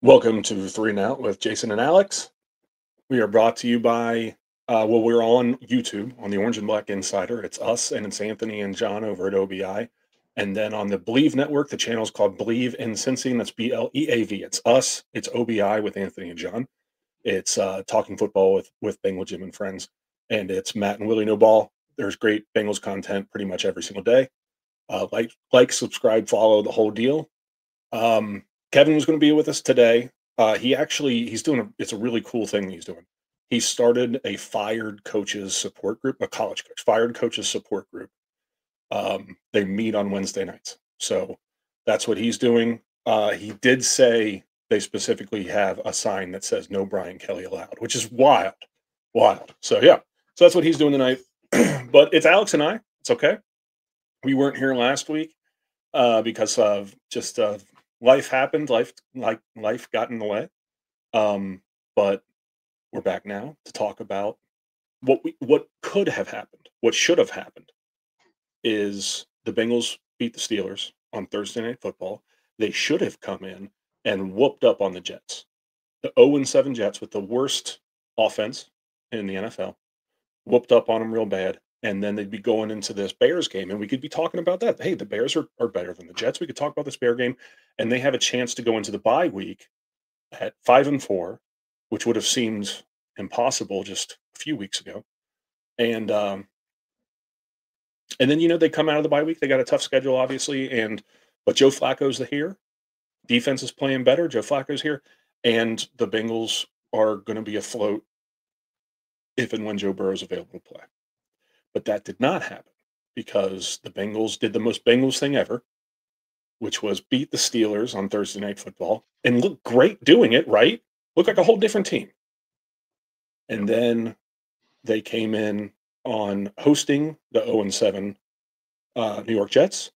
Welcome to Three and Out with Jason and Alex. We are brought to you by, we're on YouTube on the Orange and Black Insider. It's us and it's Anthony and John over at OBI. And then on the Believe Network, the channel is called Believe in Cincy, and that's BLEAV. It's us, it's OBI with Anthony and John. It's talking football with Bengal Jim and friends. And it's Matt and Willie No Ball. There's great Bengals content pretty much every single day. Subscribe, follow the whole deal. Kevin was going to be with us today. He's doing it's a really cool thing he's doing. He started a fired coaches support group, a college coach, fired coaches support group. They meet on Wednesday nights. So that's what he's doing. He did say they specifically have a sign that says no Brian Kelly allowed, which is wild, wild. So yeah, so that's what he's doing tonight. But it's Alex and I. It's okay. We weren't here last week because of just life happened. Life got in the way. But we're back now to talk about what could have happened. What should have happened is the Bengals beat the Steelers on Thursday Night Football. They should have come in and whooped up on the Jets. The 0-7 Jets with the worst offense in the NFL whooped up on them real bad. And then they'd be going into this Bears game, and we could be talking about that. Hey, the Bears are better than the Jets. We could talk about this Bear game, and they have a chance to go into the bye week at 5-4, which would have seemed impossible just a few weeks ago. And then they come out of the bye week. They got a tough schedule, obviously, but Joe Flacco's here. Defense is playing better. Joe Flacco's here, and the Bengals are going to be afloat if and when Joe Burrow's available to play. But that did not happen because the Bengals did the most Bengals thing ever, which was beat the Steelers on Thursday Night Football and look great doing it, right? Look like a whole different team. And then they came in on hosting the 0-7 New York Jets.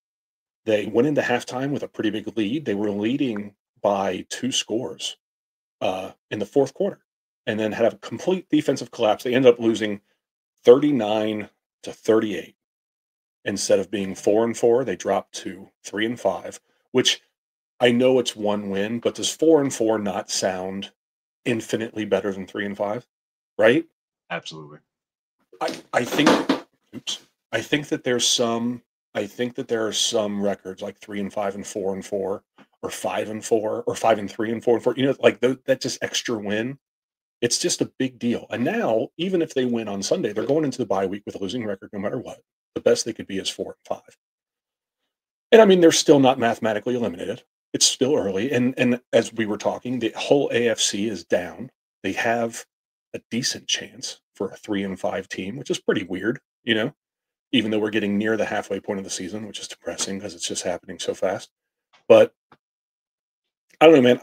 They went into halftime with a pretty big lead. They were leading by 2 scores in the fourth quarter and then had a complete defensive collapse. They ended up losing 39-38. Instead of being 4-4, they dropped to 3-5, which I know it's one win, but does 4-4 not sound infinitely better than 3-5? Right? Absolutely. I think I think that there are some records like 3-5 and 4-4 or 5-4 or 5-3 and 4-4. Like that just extra win. It's just a big deal. And now, even if they win on Sunday, they're going into the bye week with a losing record no matter what. The best they could be is 4-5. And I mean, they're still not mathematically eliminated. It's still early. And as we were talking, the whole AFC is down. They have a decent chance for a 3-5 team, which is pretty weird, even though we're getting near the halfway point of the season, which is depressing because it's just happening so fast. But I don't know, man.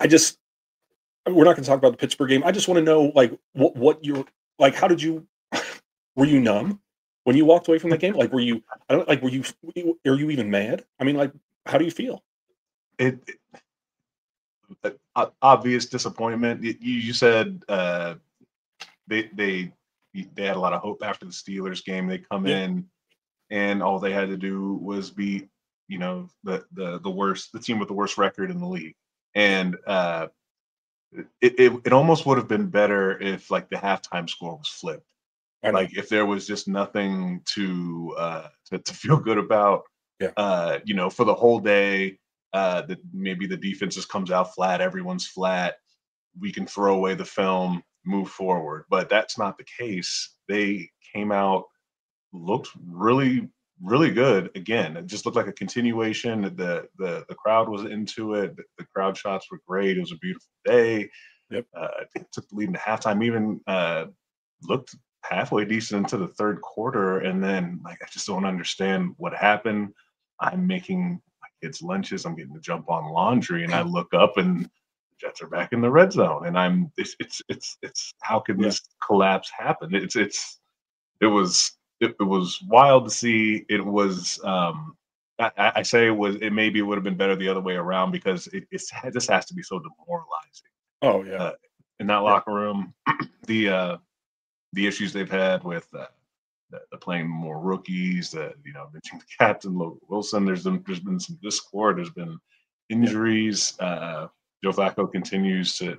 We're not going to talk about the Pittsburgh game. I just want to know, like, what you're like. How did you? Were you numb when you walked away from the game? Like, were you? I don't like. Were you? Are you even mad? I mean, like, how do you feel? Obvious disappointment. You said they had a lot of hope after the Steelers game. They come in, and all they had to do was beat the team with the worst record in the league, and it almost would have been better if like the halftime score was flipped. Like if there was just nothing to feel good about, for the whole day, that maybe the defense just comes out flat, everyone's flat, we can throw away the film, move forward. But that's not the case. They came out, looked really, really good. Again, it just looked like a continuation. The crowd was into it. The crowd shots were great. It was a beautiful day. Yep. It took the lead into halftime. Even looked halfway decent into the third quarter, and then I just don't understand what happened. I'm making my kids lunches. I'm getting to jump on laundry, and I look up and the Jets are back in the red zone, and it's how can this collapse happen? It was wild to see. It was I say maybe it would have been better the other way around because it just has to be so demoralizing. Oh yeah, in that locker room, the issues they've had with the playing more rookies, mentioning the captain Logan Wilson. There's been some discord. There's been injuries. Joe Flacco continues to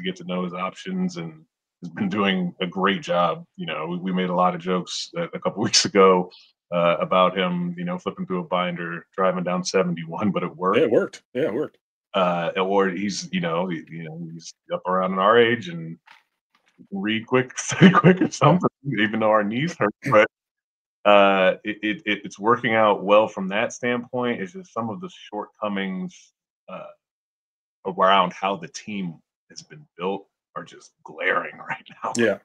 get to know his options and has been doing a great job. You know, we made a lot of jokes a couple weeks ago about him, you know, flipping through a binder, driving down 71, but it worked. Yeah, it worked. Yeah, it worked. Or he's, he's up around our age and read quick, study quick, or something. Even though our knees hurt, but it's working out well from that standpoint. It's just some of the shortcomings around how the team has been built are just glaring right now. Yeah.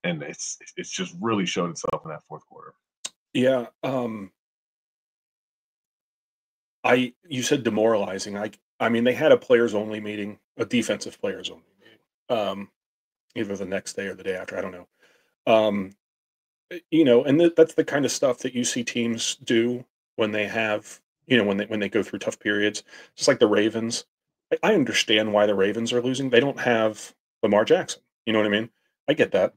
And it's just really showed itself in that fourth quarter. Yeah. You said demoralizing. I mean, they had a players only meeting, a defensive players only meeting, either the next day or the day after. I don't know. You know, and that's the kind of stuff that you see teams do when they have, you know, when they go through tough periods. Just like the Ravens. I understand why the Ravens are losing. They don't have Lamar Jackson. You know what I mean? I get that.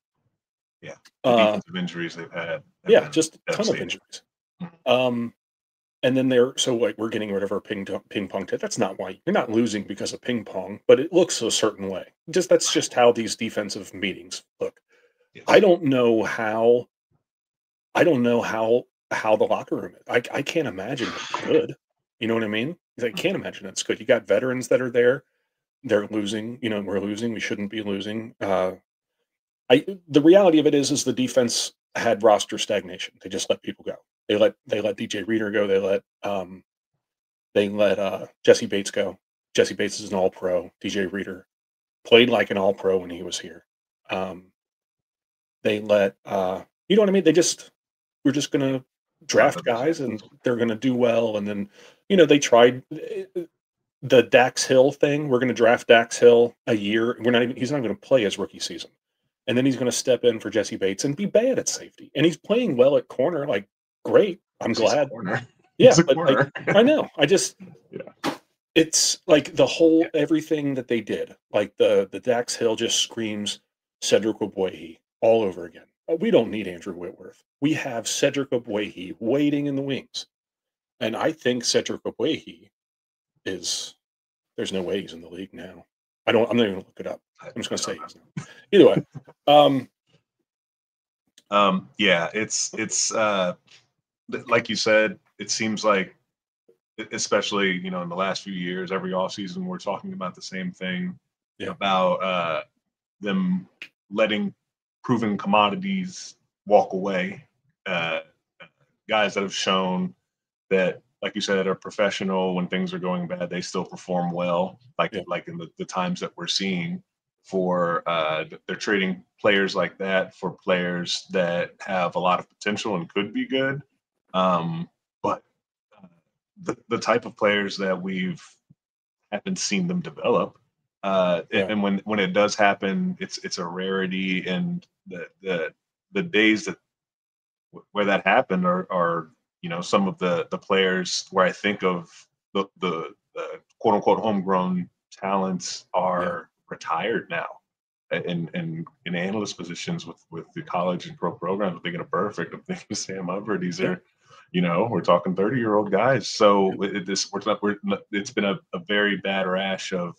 Yeah. The defensive injuries they've had. Yeah, just a ton of injuries. And then we're getting rid of our ping pong. That's not why you're not losing because of ping pong, but it looks a certain way. That's just how these defensive meetings look. Yes. I don't know how the locker room is. I can't imagine it's good. You know what I mean? I can't imagine it's good. You got veterans that are there. They're losing. You know, we're losing. We shouldn't be losing. The reality of it is the defense had roster stagnation. They just let people go. They let DJ Reader go. They let Jesse Bates go. Jesse Bates is an All-Pro. DJ Reader played like an All-Pro when he was here. They let you know what I mean? We're just gonna draft guys and they're gonna do well. And then, you know, they tried the Dax Hill thing. We're gonna draft Dax Hill a year. He's not gonna play his rookie season. And then he's gonna step in for Jesse Bates and be bad at safety. And he's playing well at corner, like great. I'm glad. Yeah, but like, I know. It's like everything that they did. Like the Dax Hill just screams Cedric Ogbuehi all over again. We don't need Andrew Whitworth. We have Cedric Ogbuehi waiting in the wings. And I think Cedric Ogbuehi there's no way he's in the league now. I'm not even going to look it up. I'm just going to say he's not. Either way. Yeah, it's like you said, it seems like, especially, you know, in the last few years, every offseason we're talking about the same thing about them letting proven commodities walk away. Guys that have shown that, like you said, are professional. When things are going bad, they still perform well. Like in the times that we're seeing, for they're trading players like that for players that have a lot of potential and could be good. But the type of players that haven't seen them develop. And when it does happen, it's a rarity, and the days where that happened are you know, some of the players where I think of the quote unquote homegrown talents are retired now, in analyst positions with the college and pro programs. I'm thinking of Perfect. I'm thinking of Sam Hubbard. These are, you know, we're talking 30-year-old guys. So it's been a very bad rash of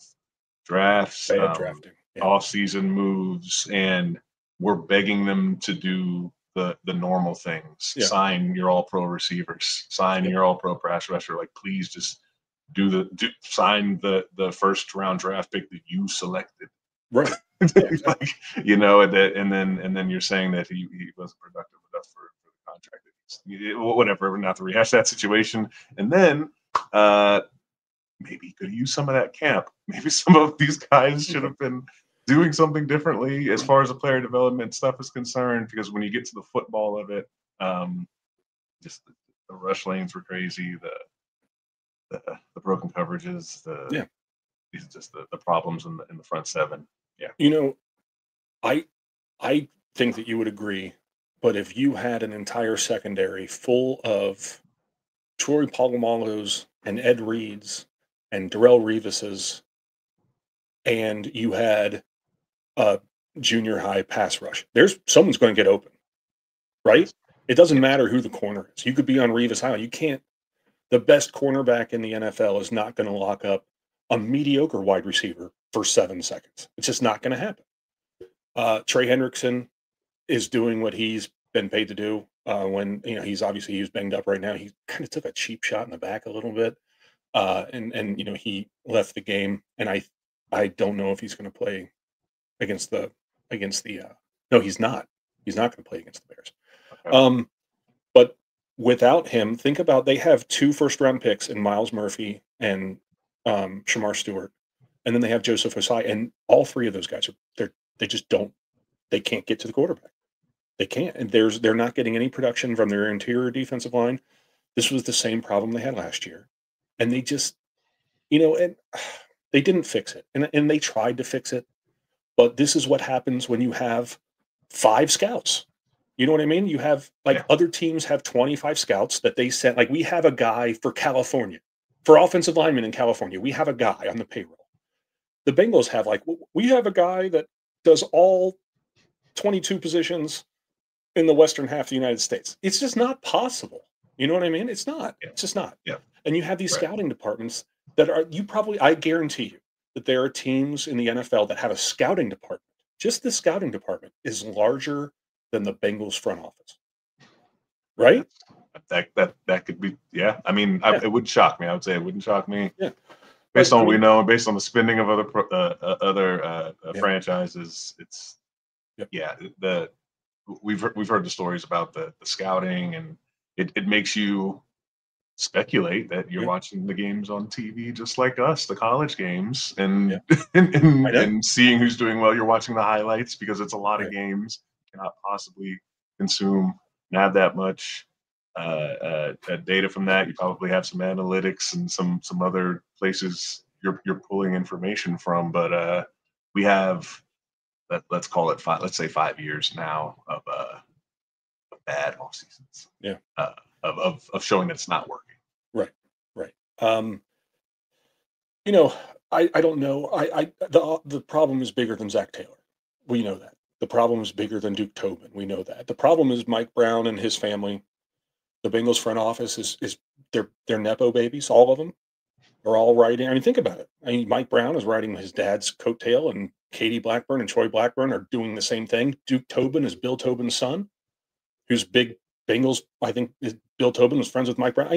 drafts, drafting, off-season moves, and we're begging them to do the normal things. Sign your All-Pro receivers, sign your All-Pro pass rusher. Like, please just sign the first round draft pick that you selected. Right. Like, you know, and then you're saying that he wasn't productive enough for the contract. Whatever, not to rehash that situation. And then maybe he could use some of that camp. Maybe some of these guys should have been doing something differently as far as the player development stuff is concerned, because when you get to the football of it, just the rush lanes were crazy, the broken coverages, these just the problems in the front seven. Yeah. You know, I think that you would agree, but if you had an entire secondary full of Troy Polamalu's and Ed Reed's and Darrelle Revis's, and you had a junior high pass rush, someone's going to get open, right? It doesn't matter who the corner is. You could be on Revis Island. You can't. The best cornerback in the NFL is not going to lock up a mediocre wide receiver for 7 seconds. It's just not going to happen. Trey Hendrickson is doing what he's been paid to do. When he's banged up right now. He kind of took a cheap shot in the back a little bit, and he left the game. And I don't know if he's going to play against the. No, he's not. He's not going to play against the Bears. Okay. But without him, think about they have 2 first-round picks in Miles Murphy and Shamar Stewart, and then they have Joseph Osai, and all 3 of those guys they can't get to the quarterback. They can't, and they're not getting any production from their interior defensive line. This was the same problem they had last year, and they just, and they didn't fix it, and they tried to fix it, but this is what happens when you have 5 scouts. You know what I mean? You have other teams have 25 scouts that they sent. Like we have a guy for California, for offensive linemen in California. We have a guy on the payroll. The Bengals have we have a guy that does all 22 positions in the western half of the United States. It's just not possible. You know what I mean? It's not. Yeah. It's just not. Yeah. And you have these scouting departments that I guarantee you that there are teams in the NFL that have a scouting department. Just the scouting department is larger than the Bengals front office. Right? That could be, yeah. I mean, it wouldn't shock me. I would say it wouldn't shock me. Yeah. Based on what we know, based on the spending of other franchises, it's we've heard the stories about the scouting, and it makes you speculate that you're watching the games on TV just like us, the college games, and and seeing who's doing well. You're watching the highlights because it's a lot of games. You cannot possibly consume and have that much data from that. You probably have some analytics and some other places you're pulling information from, but we have let's call it let's say 5 years now of bad off seasons. Yeah. Of showing that it's not working. Right. I don't know. The problem is bigger than Zach Taylor. We know that. The problem is bigger than Duke Tobin. We know that. The problem is Mike Brown and his family. The Bengals front office is they're Nepo babies, all of them. They're all riding. I mean, think about it. I mean, Mike Brown is riding his dad's coattail, and Katie Blackburn and Troy Blackburn are doing the same thing. Duke Tobin is Bill Tobin's son, who's big Bengals. I think Bill Tobin was friends with Mike Brown.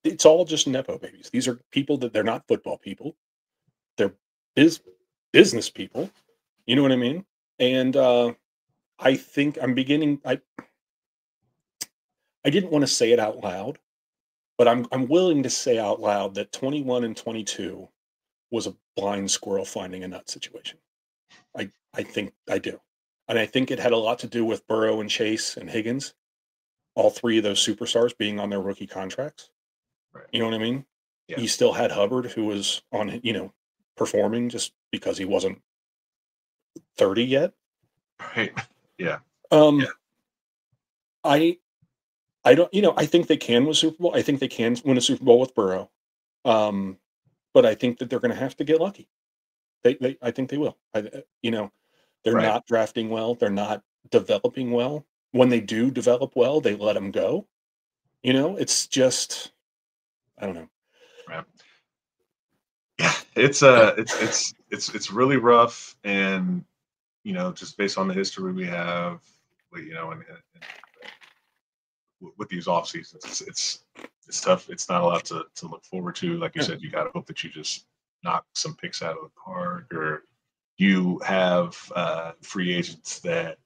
It's all just Nepo babies. These are people that they're not football people. They're business people. You know what I mean? And I think I'm beginning. I didn't want to say it out loud, but I'm willing to say out loud that 21 and 22 was a blind squirrel finding a nut situation. I think I do. And I think it had a lot to do with Burrow and Chase and Higgins, all 3 of those superstars being on their rookie contracts. Right. You know what I mean? Yeah. You still had Hubbard, who was on, performing just because he wasn't 30 yet. Right. Yeah. I don't, I think they can win a Super Bowl. I think they can win a Super Bowl with Burrow. But I think that they're going to have to get lucky. I think they will. They're Right. not drafting well. They're not developing well. When they do develop well, they let them go. It's just, I don't know. Right. Yeah, it's really rough, and just based on the history we have, and with these off seasons, it's tough. It's not a lot to look forward to. Like you said, you got to hope that you just knock some picks out of the park, or you have free agents that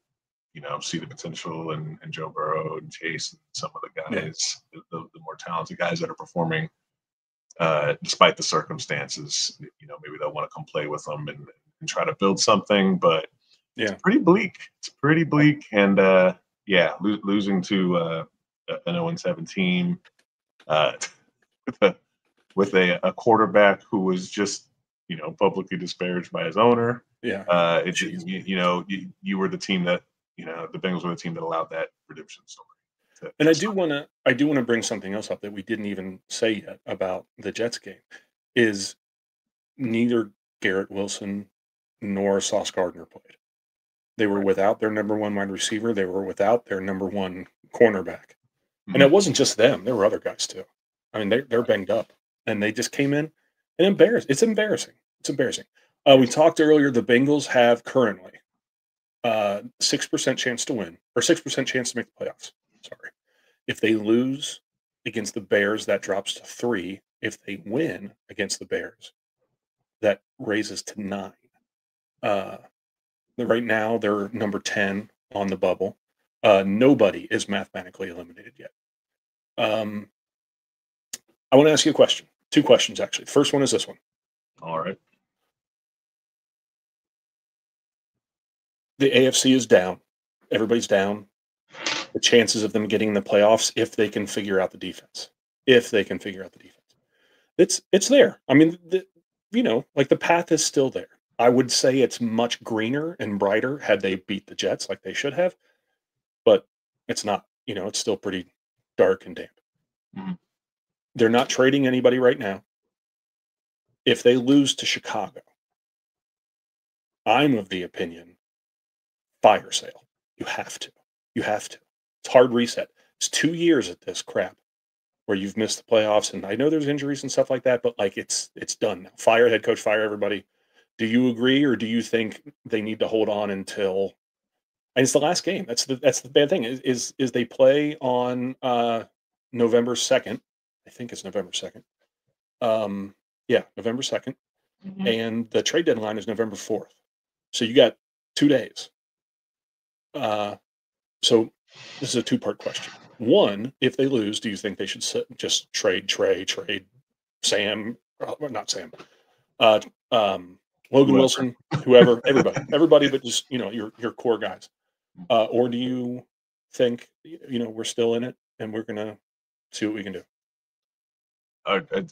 see the potential in Joe Burrow and Chase and some of the guys, the more talented guys that are performing despite the circumstances. Maybe they'll want to come play with them and try to build something, but it's pretty bleak. It's pretty bleak, and losing to an 0-7 team with a quarterback who was just publicly disparaged by his owner. Yeah. You were the team that the Bengals were the team that allowed that redemption story. And I do want to bring something else up that we didn't even say yet about the Jets game. Is neither Garrett Wilson nor Sauce Gardner played. They were without their number 1 wide receiver. They were without their number 1 cornerback. And it wasn't just them. There were other guys too. I mean, they're banged up. And they just came in And it's embarrassing. It's embarrassing. We talked earlier, the Bengals have currently 6% chance to win, or 6% chance to make the playoffs. Sorry. If they lose against the Bears, that drops to 3. If they win against the Bears, that raises to 9. Right now, they're number 10 on the bubble. Nobody is mathematically eliminated yet. I want to ask you a question. 2 questions, actually. First one is this one. All right. The AFC is down. Everybody's down. The chances of them getting in the playoffs, if they can figure out the defense. It's there. I mean, like the path is still there. I would say it's much greener and brighter had they beat the Jets like they should have, but it's not. It's still pretty dark and damp. Mm-hmm. They're not trading anybody right now. If they lose to Chicago, I'm of the opinion, fire sale. You have to. It's hard reset. It's 2 years at this crap where you've missed the playoffs, and I know there's injuries and stuff like that, but like it's done now. Fire head coach, fire everybody. Do you agree, or do you think they need to hold on until? And it's the last game. That's the bad thing. Is they play on November 2nd. I think it's November 2nd. Yeah, November 2nd, Mm-hmm. and the trade deadline is November 4th. So you got 2 days. So this is a 2-part question. One, if they lose, do you think they should just trade Sam, not Sam, Logan Wilson, whoever, everybody, but just your core guys, or do you think we're still in it and we're gonna see what we can do?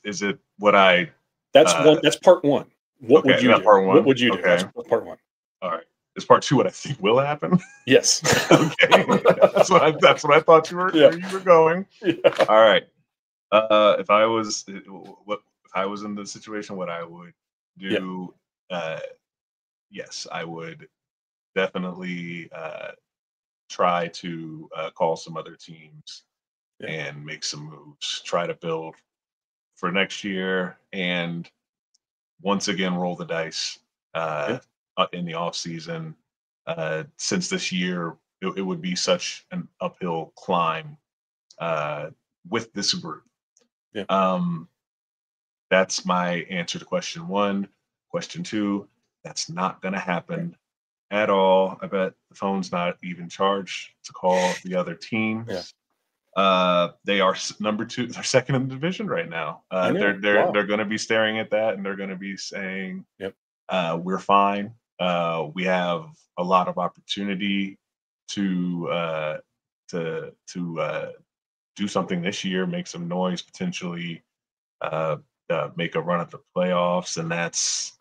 Is it what I? That's one. That's part one. What would you do? Part one. What would you do? Okay. That's part one. All right. Is part 2 what I think will happen? Yes. Okay. That's what I thought you were going. Yeah. All right. If I was in the situation, what I would do? Yes, I would definitely try to call some other teams and make some moves. Try to build for next year, and once again roll the dice in the off season. Since this year, it would be such an uphill climb with this group. Yeah. That's my answer to question 1. Question 2, that's not going to happen at all. I bet the phone's not even charged to call the other teams. Yeah. They are number 2. They're second in the division right now. They're going to be staring at that, and they're going to be saying, "Yep, we're fine. We have a lot of opportunity to do something this year, make some noise, potentially make a run at the playoffs, and that's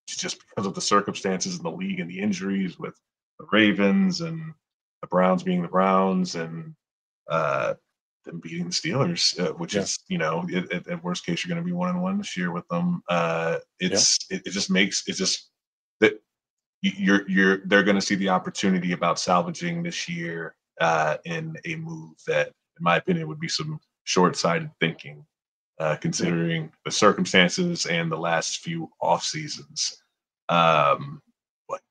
just because of the circumstances in the league and the injuries with the Ravens and the Browns being the Browns, and them beating the Steelers, which is at worst case you're going to be 1-1 this year with them. It just makes that they're going to see the opportunity about salvaging this year in a move that, in my opinion, would be some short-sighted thinking, considering the circumstances and the last few off seasons. But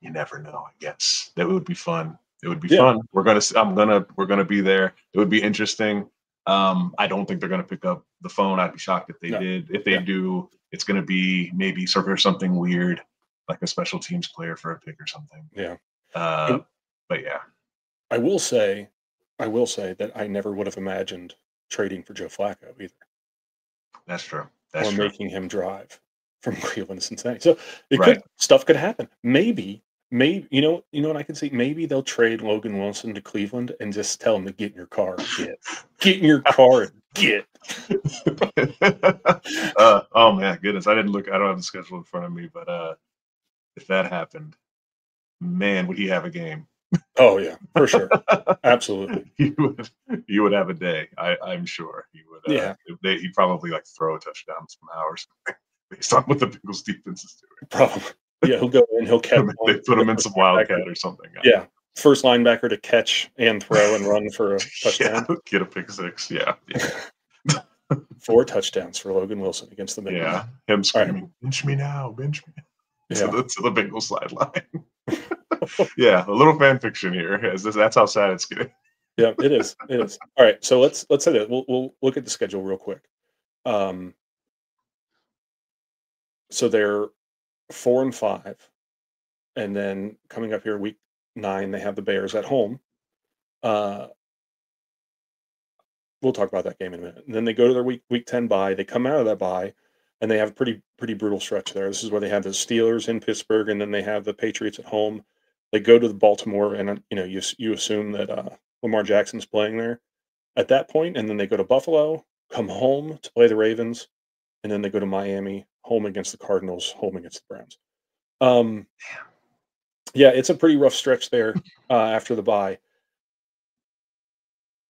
you never know. I guess that would be fun. It would be fun. We're gonna be there. It would be interesting. I don't think they're gonna pick up the phone. I'd be shocked if they did. If they do, it's gonna be maybe something weird, like a special teams player for a pick or something. Yeah. But yeah. I will say that I never would have imagined trading for Joe Flacco either. That's true. Or making him drive from Cleveland to Cincinnati. So stuff could happen. Maybe what I can see? Maybe they'll trade Logan Wilson to Cleveland and just tell him to get in your car and get in your car and get. Oh man, goodness! I don't have the schedule in front of me, but if that happened, man, would he have a game? Oh yeah, for sure, absolutely. He would have a day. I'm sure he would. He'd probably throw a touchdown somehow or something, based on what the Bengals defense is doing. Probably. Yeah, he'll go and he'll catch. They put him in some wildcat or something. Yeah, first linebacker to catch and throw and run for a touchdown. Get a pick six. Yeah. 4 touchdowns for Logan Wilson against the Bengals. Yeah, him screaming, "Bench me now, bench me," to the Bengals sideline. Yeah, a little fan fiction here. That's how sad it's getting. Yeah, it is. It is. All right, so let's say that we'll look at the schedule real quick. So they're 4-5, and then coming up here week 9, they have the Bears at home. We'll talk about that game in a minute. And then they go to their week 10 bye. They come out of that bye, and they have a pretty brutal stretch there. This is where they have the Steelers in Pittsburgh, and then they have the Patriots at home. They go to the Baltimore, and you assume that Lamar Jackson's playing there at that point, and then they go to Buffalo, come home to play the Ravens, and then they go to Miami, home against the Cardinals, home against the Browns. Yeah, it's a pretty rough stretch there after the bye.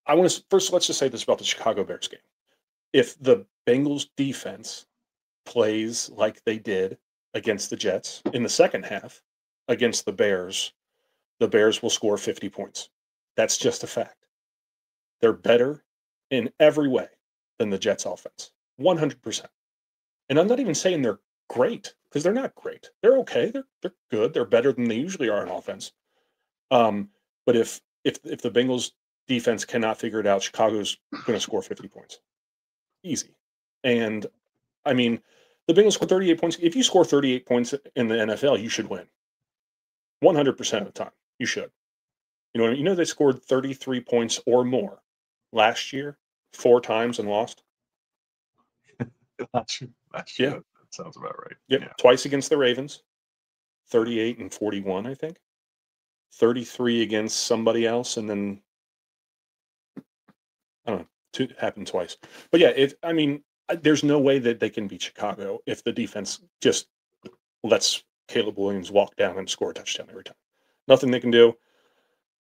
I want to first, let's just say this about the Chicago Bears game. If the Bengals defense plays like they did against the Jets in the second half against the Bears will score 50 points. That's just a fact. They're better in every way than the Jets offense. 100%. And I'm not even saying they're great, because they're not great. They're okay. They're good. They're better than they usually are in offense. But if the Bengals defense cannot figure it out, Chicago's going to score 50 points. Easy. And I mean, the Bengals scored 38 points. If you score 38 points in the NFL, you should win. 100% of the time, you should. You know they scored 33 points or more last year 4 times and lost. Last year, that sounds about right. Yep. Yeah. Twice against the Ravens, 38 and 41, I think. 33 against somebody else, and then I don't know, 2 happened twice. But yeah, there's no way that they can beat Chicago if the defense just lets Caleb Williams walk down and score a touchdown every time. Nothing they can do.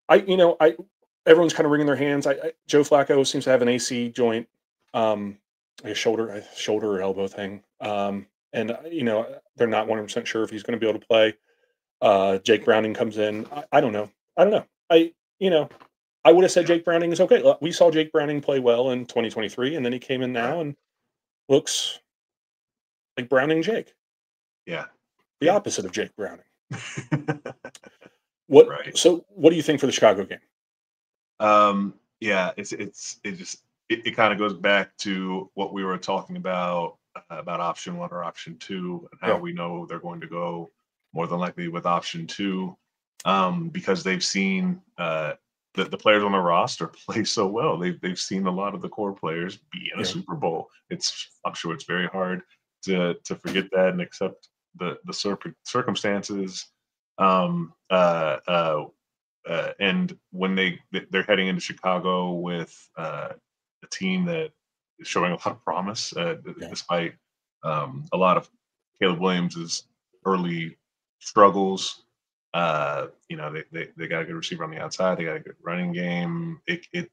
Everyone's kind of wringing their hands. Joe Flacco seems to have an AC joint, a shoulder or elbow thing. And they're not 100% sure if he's going to be able to play. Jake Browning comes in. I don't know. I would have said Jake Browning is okay. We saw Jake Browning play well in 2023, and then he came in now and looks like Browning Jake. Yeah. The opposite of Jake Browning. So what do you think for the Chicago game? Yeah, it kind of goes back to what we were talking about option 1 or option 2, and how we know they're going to go more than likely with option 2, because they've seen the players on the roster play so well. They've seen a lot of the core players be in a Super Bowl. I'm sure it's very hard to forget that and accept the circumstances. And when they're heading into Chicago with a team that is showing a lot of promise, despite a lot of Caleb Williams' early struggles. They got a good receiver on the outside. They got a good running game.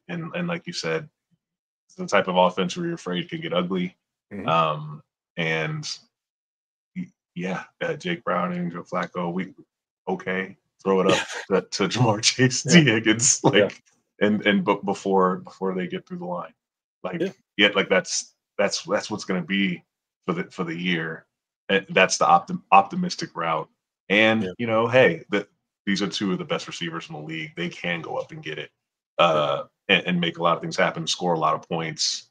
And like you said, it's the type of offense where you're afraid could get ugly. Mm-hmm. Jake Browning, Joe Flacco, throw it up to Ja'Marr Chase, T. Higgins, but before they get through the line, that's what's going to be for the year. And that's the optimistic route. And these are 2 of the best receivers in the league. They can go up and get it, and make a lot of things happen, score a lot of points.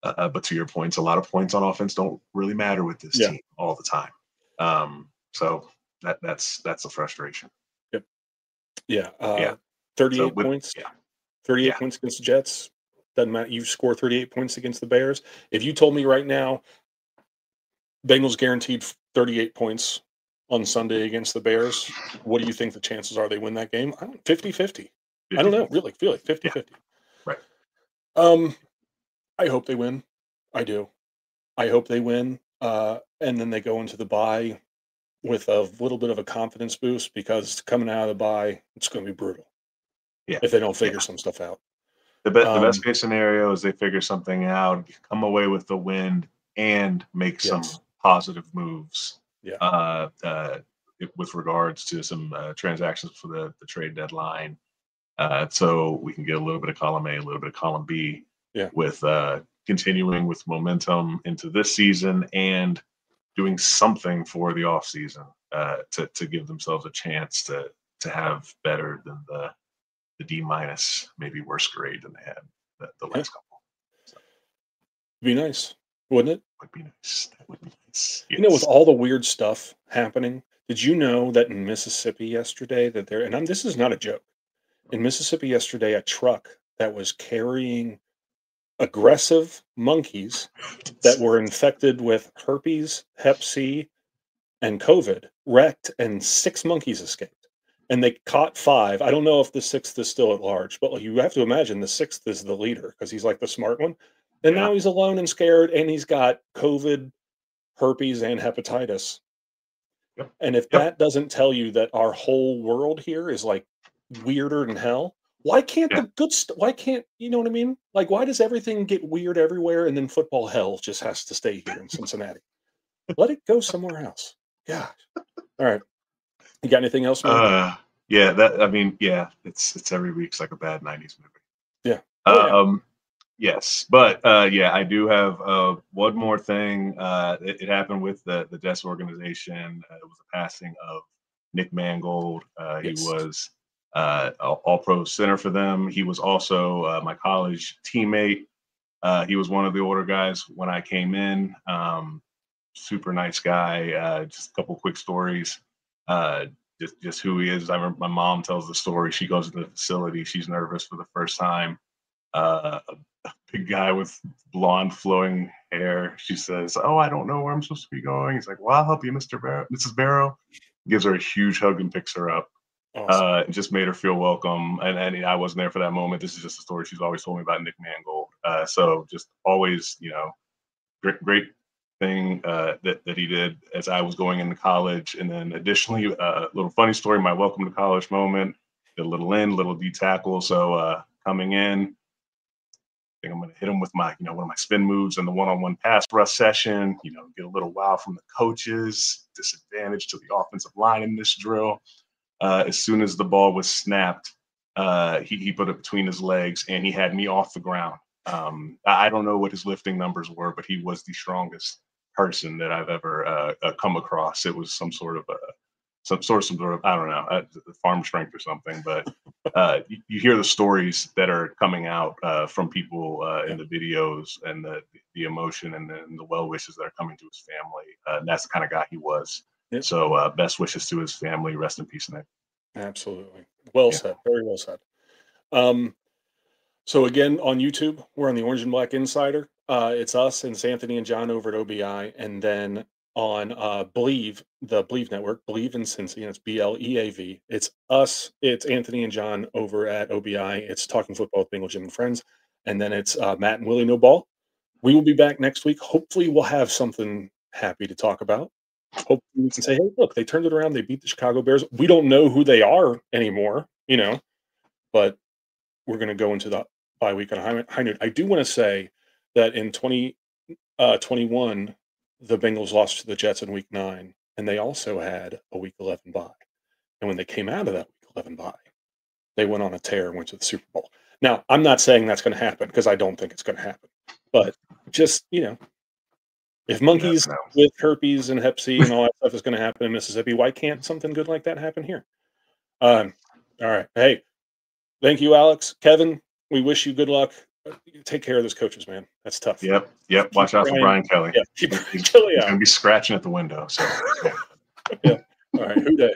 But to your points, a lot of points on offense don't really matter with this team all the time. So that's a frustration. Yep. Yeah. 38 points. Yeah. 38 points against the Jets. Doesn't matter. You score 38 points against the Bears. If you told me right now, Bengals guaranteed 38 points on Sunday against the Bears, what do you think the chances are they win that game? 50-50. I don't know. Really, feel like 50-50. Right. I hope they win. I do. I hope they win. And then they go into the bye with a little bit of a confidence boost, because coming out of the bye, it's going to be brutal. Yeah. If they don't figure some stuff out. The best case scenario is they figure something out, come away with the win, and make some positive moves. Yeah. With regards to some transactions for the trade deadline, so we can get a little bit of column A, a little bit of column B. Yeah. With continuing with momentum into this season and doing something for the off season to give themselves a chance to have better than the D minus, maybe worse grade than they had the last couple. So. Be nice, wouldn't it? Would be nice. That would be nice. Yes. You know, with all the weird stuff happening, did you know that in Mississippi yesterday that there, and this is not a joke, in Mississippi yesterday, a truck that was carrying aggressive monkeys that were infected with herpes, Hep C, and COVID wrecked, and 6 monkeys escaped. And they caught 5. I don't know if the 6th is still at large, but you have to imagine the 6th is the leader because he's like the smart one. And now he's alone and scared, and he's got COVID, herpes, and hepatitis. Yep. And if that doesn't tell you that our whole world here is like weirder than hell, why can't the good stuff? Why can't, you know what I mean? Like, why does everything get weird everywhere, and then football hell just has to stay here in Cincinnati? Let it go somewhere else. Gosh. All right. You got anything else, man? It's every week's like a bad 90s movie. Yeah. Yes, but I do have one more thing. It happened with the Jets organization. It was the passing of Nick Mangold. He was all-pro center for them. He was also my college teammate. He was one of the older guys when I came in. Super nice guy. Just a couple quick stories. Just who he is. I remember my mom tells the story. She goes to the facility. She's nervous for the first time. A big guy with blonde flowing hair. She says, "Oh, I don't know where I'm supposed to be going." He's like, "Well, I'll help you, Mrs. Barrow." Gives her a huge hug and picks her up. Awesome. Just made her feel welcome. And I wasn't there for that moment. This is just a story she's always told me about Nick Mangold. So just always, great thing that he did as I was going into college. And then additionally, a little funny story, my welcome to college moment, did a little D tackle. So coming in, I think I'm going to hit him with my, one of my spin moves in the one-on-one pass rush session, get a little wow from the coaches, disadvantage to the offensive line in this drill. As soon as the ball was snapped, he put it between his legs and he had me off the ground. I don't know what his lifting numbers were, but he was the strongest person that I've ever come across. It was some sort of I don't know, farm strength or something. But you hear the stories that are coming out from people in the videos and the emotion and the well wishes that are coming to his family. And that's the kind of guy he was. Yep. So best wishes to his family. Rest in peace, Nick. Absolutely. Well said. Very well said. So again, on YouTube, we're on the Orange and Black Insider. It's us and it's Anthony and John over at OBI. And then on Believe, the Believe Network, Believe in Cincy, and it's BLEAV. It's us, it's Anthony and John over at OBI. It's Talking Football with Bengal Jim and Friends. And then it's Matt and Willie No Ball. We will be back next week. Hopefully we'll have something happy to talk about. Hopefully we can say, hey, look, they turned it around. They beat the Chicago Bears. We don't know who they are anymore, but we're going to go into the bye week on a high note. I do want to say that in 2021, the Bengals lost to the Jets in week 9, and they also had a week 11 bye. And when they came out of that week 11 bye, they went on a tear and went to the Super Bowl. Now, I'm not saying that's going to happen because I don't think it's going to happen. But just, if monkeys with herpes and Hep C and all that stuff is going to happen in Mississippi, why can't something good like that happen here? All right. Hey, thank you, Alex. Kevin, we wish you good luck. Take care of those coaches, man. That's tough. Yep. Watch out for Brian Kelly. Yeah, keep Brian Kelly out. He's going to be scratching at the window. So, yeah. All right. Who day?